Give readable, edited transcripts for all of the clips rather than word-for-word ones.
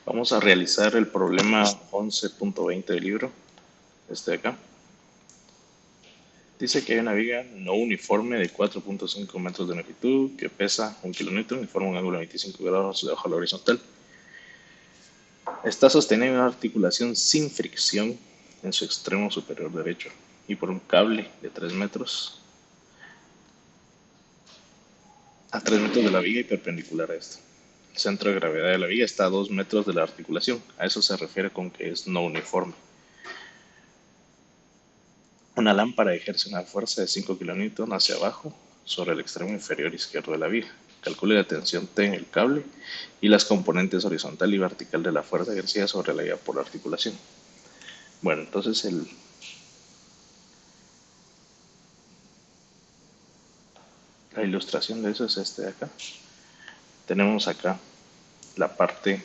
Vamos a realizar el problema 11.20 del libro, este de acá. Dice que hay una viga no uniforme de 4.5 metros de longitud que pesa 1 kilonewton y forma un ángulo de 25 grados debajo de la horizontal. Está sostenida en una articulación sin fricción en su extremo superior derecho y por un cable de 3 metros a 3 metros de la viga y perpendicular a esta. El centro de gravedad de la viga está a 2 metros de la articulación. A eso se refiere con que es no uniforme. Una lámpara ejerce una fuerza de 5 kN hacia abajo sobre el extremo inferior izquierdo de la viga. Calcule la tensión T en el cable y las componentes horizontal y vertical de la fuerza ejercida sobre la viga por la articulación. Bueno, entonces la ilustración de eso es este de acá. Tenemos acá la parte,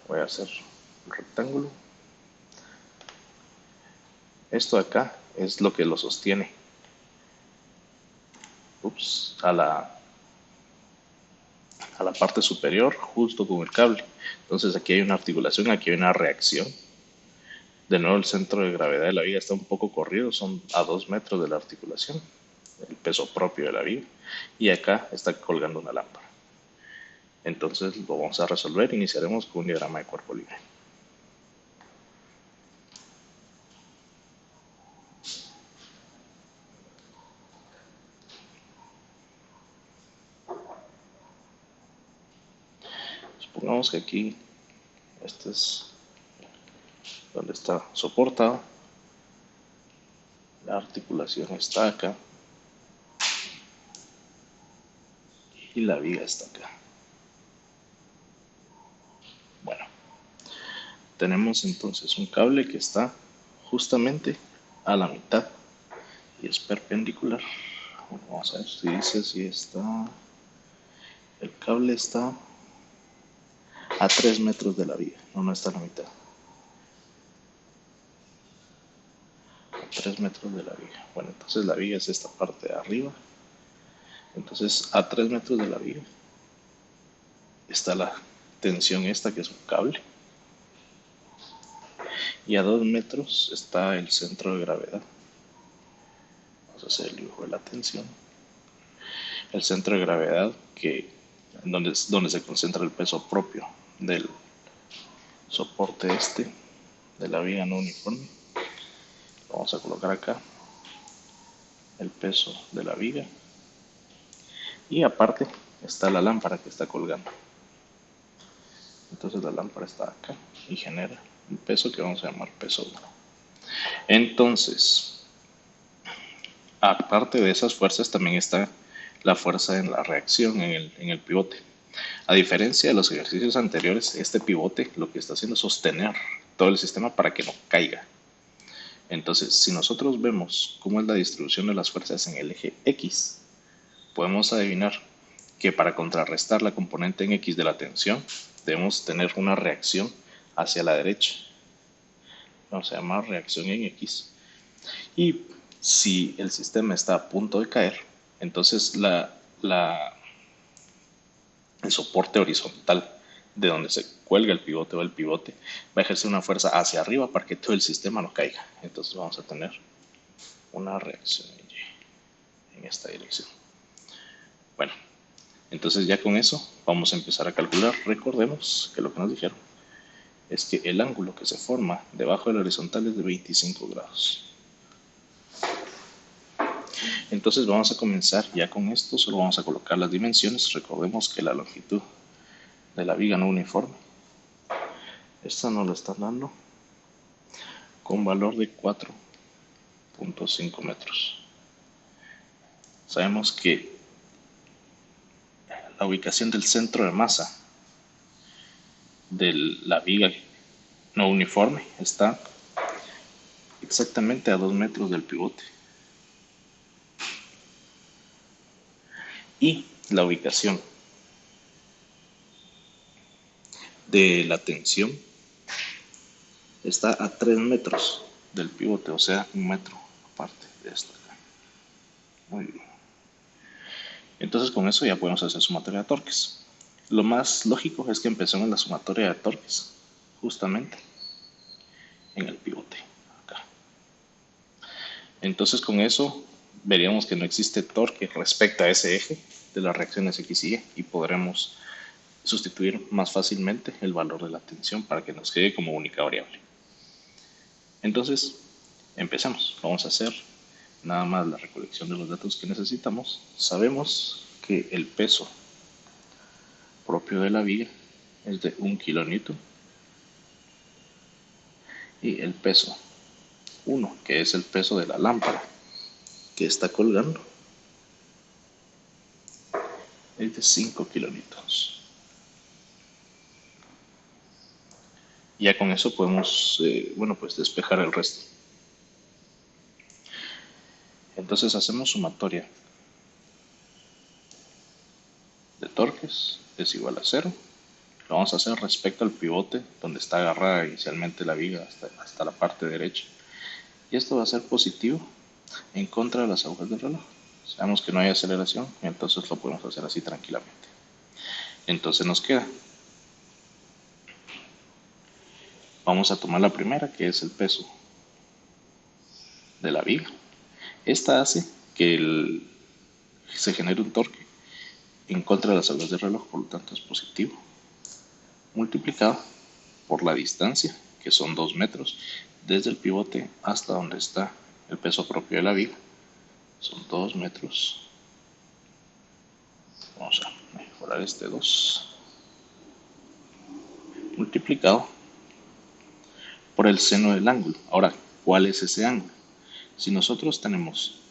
voy a hacer un rectángulo. Esto de acá es lo que lo sostiene. A la parte superior justo con el cable. Entonces aquí hay una articulación, aquí hay una reacción. De nuevo el centro de gravedad de la viga está un poco corrido, son a 2 metros de la articulación, el peso propio de la viga. Y acá está colgando una lámpara. Entonces lo vamos a resolver, iniciaremos con un diagrama de cuerpo libre. Supongamos que aquí, este es donde está soportado, la articulación está acá y la viga está acá. Bueno, tenemos entonces un cable que está justamente a la mitad y es perpendicular. Vamos a ver si dice si está, el cable está a 3 metros de la viga, no está a la mitad, a 3 metros de la viga. Bueno, entonces la viga es esta parte de arriba. Entonces a 3 metros de la viga está la tensión esta que es un cable y a 2 metros está el centro de gravedad. Vamos a hacer el dibujo de la tensión. El centro de gravedad donde se concentra el peso propio del soporte este de la viga no uniforme. Vamos a colocar acá el peso de la viga y aparte está la lámpara que está colgando. Entonces la lámpara está acá y genera un peso que vamos a llamar peso 1. Entonces, aparte de esas fuerzas también está la fuerza en la reacción en el pivote. A diferencia de los ejercicios anteriores, este pivote lo que está haciendo es sostener todo el sistema para que no caiga. Entonces, si nosotros vemos cómo es la distribución de las fuerzas en el eje X, podemos adivinar que para contrarrestar la componente en X de la tensión, debemos tener una reacción hacia la derecha. Vamos a llamar reacción en X. Y si el sistema está a punto de caer, entonces el soporte horizontal de donde se cuelga el pivote o el pivote va a ejercer una fuerza hacia arriba para que todo el sistema no caiga. Entonces vamos a tener una reacción en Y en esta dirección. Bueno, entonces ya con eso vamos a empezar a calcular. Recordemos que lo que nos dijeron es que el ángulo que se forma debajo del horizontal es de 25 grados. Entonces vamos a comenzar ya con esto, solo vamos a colocar las dimensiones. Recordemos que la longitud de la viga no uniforme, esta nos la están dando con valor de 4.5 metros. Sabemos que la ubicación del centro de masa de la viga no uniforme está exactamente a 2 metros del pivote. Y la ubicación de la tensión está a 3 metros del pivote, o sea, 1 metro aparte de esto acá. Muy bien. Entonces con eso ya podemos hacer sumatoria de torques. Lo más lógico es que empecemos la sumatoria de torques justamente en el pivote acá. Entonces con eso veríamos que no existe torque respecto a ese eje de las reacciones X y Y podremos sustituir más fácilmente el valor de la tensión para que nos quede como única variable. Entonces empecemos. Vamos a hacer nada más la recolección de los datos que necesitamos. Sabemos que el peso propio de la viga es de 1 kilonewton y el peso 1, que es el peso de la lámpara que está colgando, es de 5 kilonewtons. Ya con eso podemos pues despejar el resto. Entonces hacemos sumatoria de torques es igual a 0. Lo vamos a hacer respecto al pivote donde está agarrada inicialmente la viga hasta la parte derecha. Y esto va a ser positivo en contra de las agujas del reloj. Sabemos que no hay aceleración, entonces lo podemos hacer así tranquilamente. Entonces nos queda. Vamos a tomar la primera, que es el peso de la viga. Esta hace que se genere un torque en contra de las agujas del reloj, por lo tanto es positivo, multiplicado por la distancia, que son 2 metros, desde el pivote hasta donde está el peso propio de la viga. Son 2 metros. Vamos a mejorar este 2. Multiplicado por el seno del ángulo. Ahora, ¿cuál es ese ángulo? Si nosotros tenemos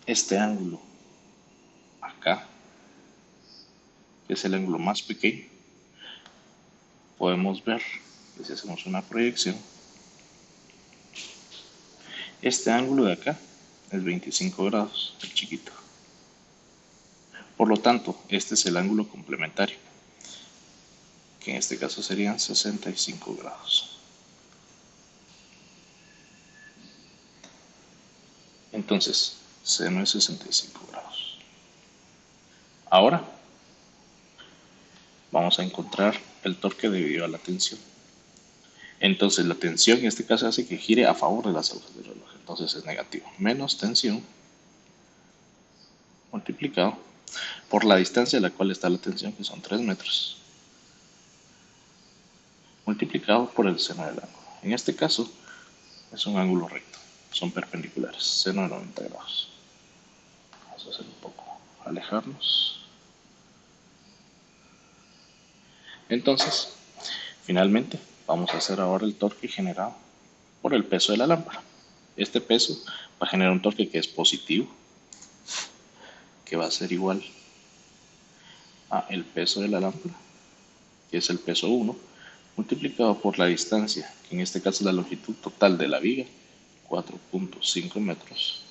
este ángulo acá, que es el ángulo más pequeño, podemos ver que si hacemos una proyección, este ángulo de acá es 25 grados, el chiquito. Por lo tanto, este es el ángulo complementario, que en este caso serían 65 grados. Entonces, seno es 65 grados. Ahora, vamos a encontrar el torque debido a la tensión. Entonces, la tensión en este caso hace que gire a favor de las agujas del reloj. Entonces es negativo. Menos tensión multiplicado por la distancia a la cual está la tensión, que son 3 metros, multiplicado por el seno del ángulo. En este caso, es un ángulo recto. Son perpendiculares. Seno de 90 grados. Vamos a hacer un poco. Alejarnos. Entonces, finalmente, vamos a hacer ahora el torque generado por el peso de la lámpara. Este peso va a generar un torque que es positivo, que va a ser igual a el peso de la lámpara, que es el peso 1, multiplicado por la distancia, que en este caso es la longitud total de la viga, 4.5 metros,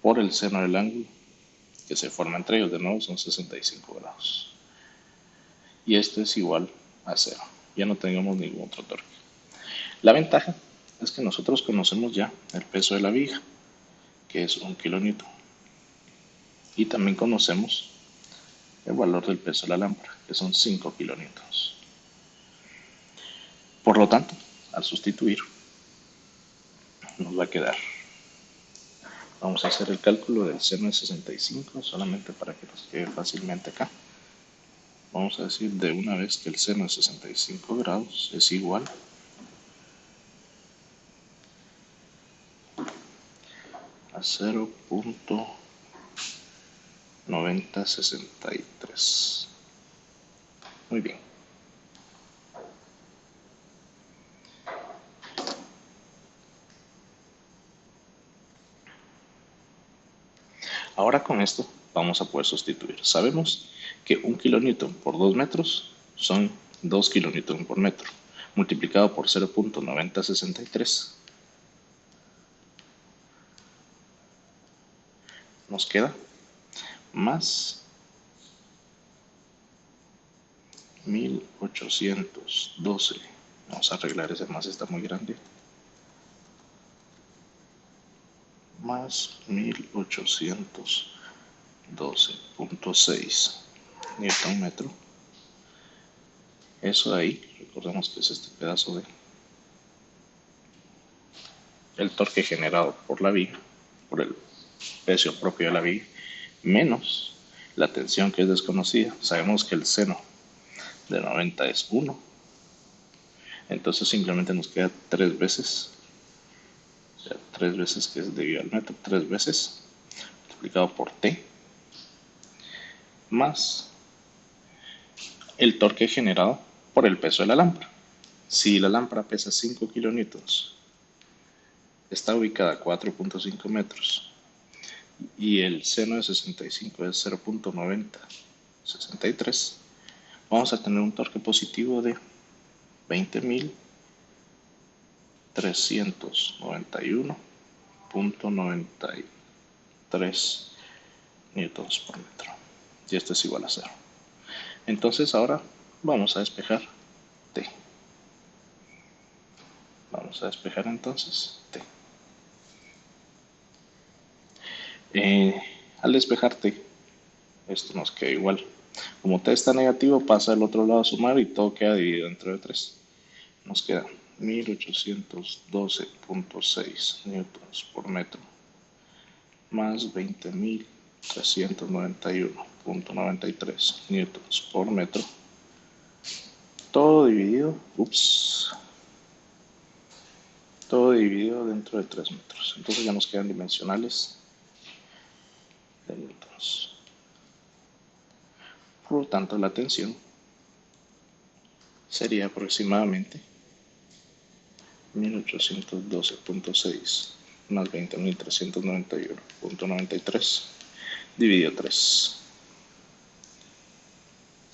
por el seno del ángulo, que se forma entre ellos, de nuevo son 65 grados. Y esto es igual a 0. Ya no tenemos ningún otro torque. La ventaja es que nosotros conocemos ya el peso de la viga, que es 1 kilonewton. Y también conocemos el valor del peso de la lámpara, que son 5 kilonewtons. Por lo tanto, al sustituir, nos va a quedar. Vamos a hacer el cálculo del seno de 65, solamente para que nos quede fácilmente acá. Vamos a decir de una vez que el seno de 65 grados es igual a 0.9063. Muy bien. Ahora con esto vamos a poder sustituir. Sabemos que 1 kilonewton por 2 metros son 2 kilonewton por metro, multiplicado por 0.9063. Nos queda más 1812. Vamos a arreglar ese más, está muy grande. Más 1812 12.6 Newton metro. Eso de ahí, recordemos que es este pedazo de el torque generado por la viga, por el peso propio de la viga, menos la tensión que es desconocida. Sabemos que el seno de 90 es 1, entonces simplemente nos queda 3 veces, o sea, 3 veces que es debido al metro, 3 veces multiplicado por T, más el torque generado por el peso de la lámpara. Si la lámpara pesa 5 kilonewtons, está ubicada a 4.5 metros y el seno de 65 es 0.9063, vamos a tener un torque positivo de 20.391.93 newtons por metro. Y esto es igual a 0. Entonces ahora vamos a despejar T. Vamos a despejar entonces T. Al despejar T, esto nos queda igual. Como T está negativo, pasa al otro lado a sumar y todo queda dividido entre 3. Nos queda 1812.6 newtons por metro más 20.391.93 newtons por metro. Todo dividido, todo dividido dentro de 3 metros. Entonces ya nos quedan dimensionales de newtons. Por lo tanto, la tensión sería aproximadamente 1812.6 más 20.391.93 dividido 3.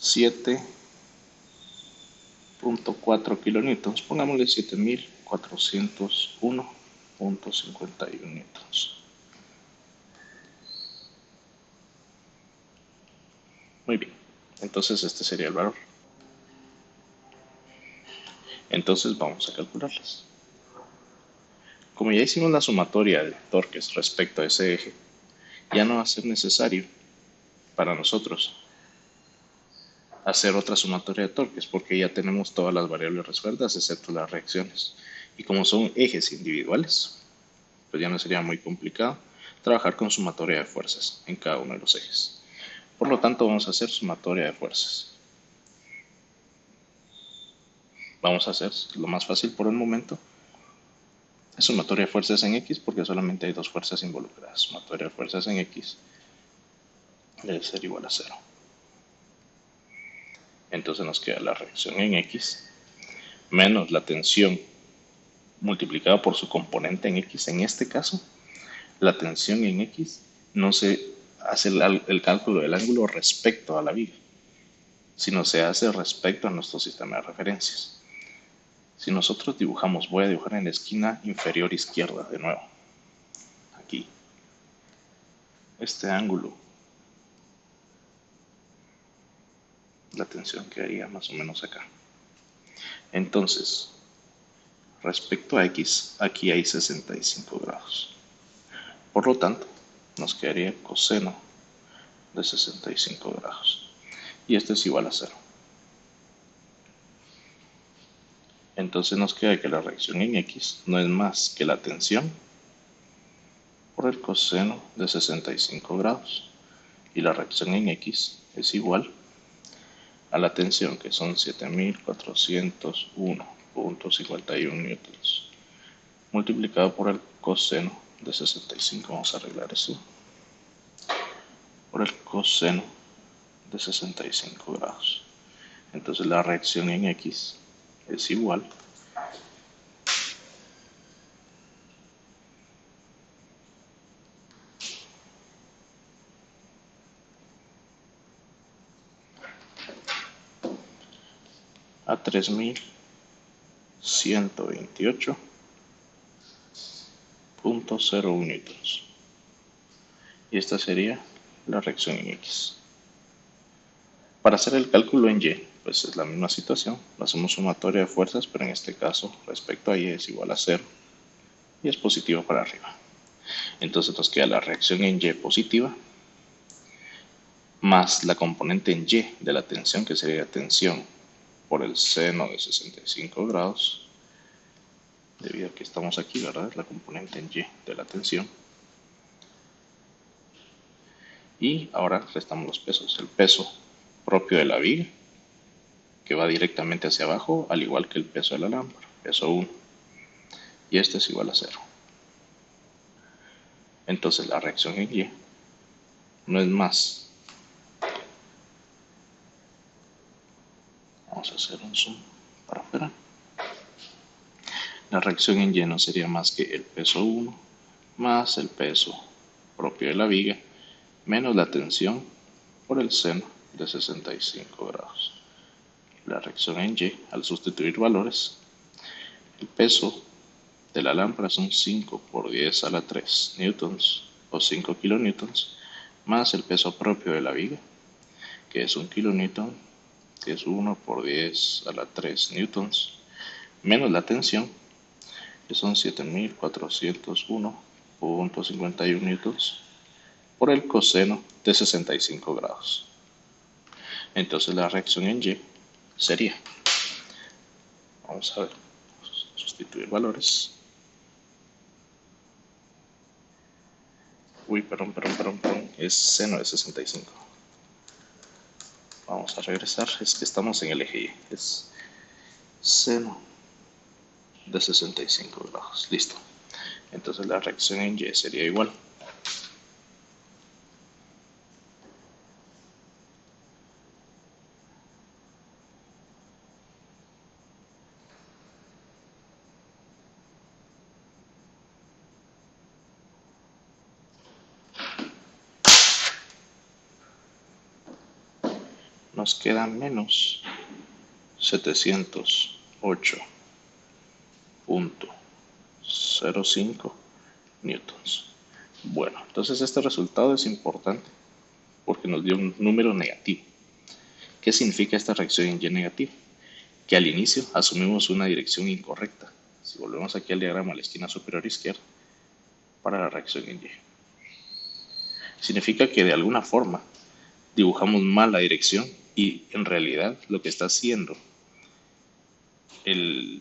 7.4 kilonewtons. Pongámosle 7.401.51 newtons. Muy bien. Entonces este sería el valor. Entonces vamos a calcularlas. Como ya hicimos la sumatoria de torques respecto a ese eje, ya no va a ser necesario para nosotros hacer otra sumatoria de torques porque ya tenemos todas las variables resueltas excepto las reacciones. Y como son ejes individuales, pues ya no sería muy complicado trabajar con sumatoria de fuerzas en cada uno de los ejes. Por lo tanto, vamos a hacer sumatoria de fuerzas. Vamos a hacer lo más fácil por el momento. Es sumatoria de fuerzas en X porque solamente hay dos fuerzas involucradas. Sumatoria de fuerzas en X debe ser igual a 0. Entonces nos queda la reacción en X menos la tensión multiplicada por su componente en X. En este caso, la tensión en X no se hace el cálculo del ángulo respecto a la viga, sino se hace respecto a nuestro sistema de referencias. Si nosotros dibujamos, voy a dibujar en la esquina inferior izquierda de nuevo, aquí, este ángulo, la tensión quedaría más o menos acá. Entonces, respecto a X, aquí hay 65 grados. Por lo tanto, nos quedaría coseno de 65 grados. Y esto es igual a 0. Entonces nos queda que la reacción en X no es más que la tensión por el coseno de 65 grados. Y la reacción en X es igual a la tensión, que son 7.401.51 newtons, multiplicado por el coseno de 65. Vamos a arreglar eso. Por el coseno de 65 grados. Entonces la reacción en X es igual a 3.128.01 newtons. Y esta sería la reacción en X. Para hacer el cálculo en Y, pues es la misma situación. Hacemos sumatoria de fuerzas, pero en este caso, respecto a Y es igual a 0. Y es positivo para arriba. Entonces nos queda la reacción en Y positiva más la componente en Y de la tensión, que sería tensión por el seno de 65 grados, debido a que estamos aquí, ¿verdad? La componente en Y de la tensión. Y ahora restamos los pesos. El peso propio de la viga, que va directamente hacia abajo, al igual que el peso de la lámpara, peso 1. Y este es igual a 0. Entonces la reacción en Y no es más. Vamos a hacer un zoom para afuera. La reacción en Y no sería más que el peso 1 más el peso propio de la viga menos la tensión por el seno de 65 grados. La reacción en Y, al sustituir valores, el peso de la lámpara son 5 por 10 a la 3 newtons o 5 kilonewtons, más el peso propio de la viga, que es 1 kilonewton, que es 1 por 10 a la 3 newtons, menos la tensión, que son 7401.51 newtons, por el coseno de 65 grados. Entonces la reacción en Y sería, vamos a ver, sustituir valores. Perdón, es seno de 65. Vamos a regresar, es que estamos en el eje Y, es seno de 65 grados, listo. Entonces la reacción en Y sería igual. Nos queda menos 708.05 newtons. Bueno, entonces este resultado es importante porque nos dio un número negativo. ¿Qué significa esta reacción en Y negativa? Que al inicio asumimos una dirección incorrecta. Si volvemos aquí al diagrama a la esquina superior izquierda, para la reacción en Y, significa que de alguna forma dibujamos mal la dirección y en realidad lo que está haciendo el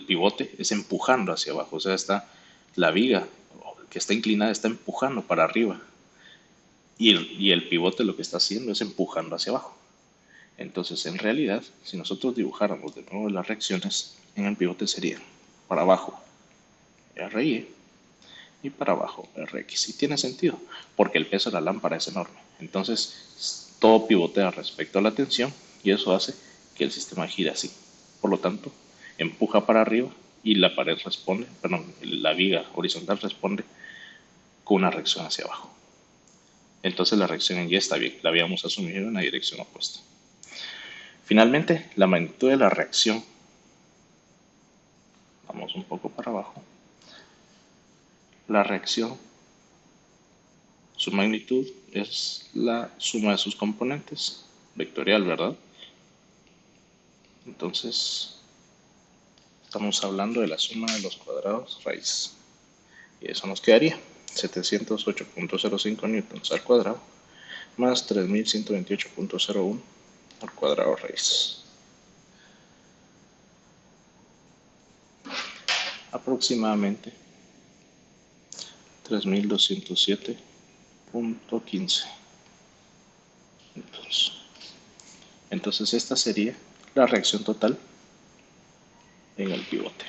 pivote es empujando hacia abajo, o sea, está la viga que está inclinada está empujando para arriba y el pivote lo que está haciendo es empujando hacia abajo. Entonces, en realidad, si nosotros dibujáramos de nuevo las reacciones, en el pivote sería para abajo RY y para abajo RX. Y tiene sentido, porque el peso de la lámpara es enorme. Entonces, todo pivotea respecto a la tensión y eso hace que el sistema gire así. Por lo tanto, empuja para arriba y la pared responde, perdón, la viga horizontal responde con una reacción hacia abajo. Entonces la reacción en Y está bien, la habíamos asumido en la dirección opuesta. Finalmente, la magnitud de la reacción, vamos un poco para abajo, la reacción, su magnitud es la suma de sus componentes, vectorial, ¿verdad? Entonces, estamos hablando de la suma de los cuadrados raíz. Y eso nos quedaría 708.05 newtons al cuadrado más 3128.01 al cuadrado raíz. Aproximadamente 3207.15 newtons. Entonces esta sería la reacción total en el pivote.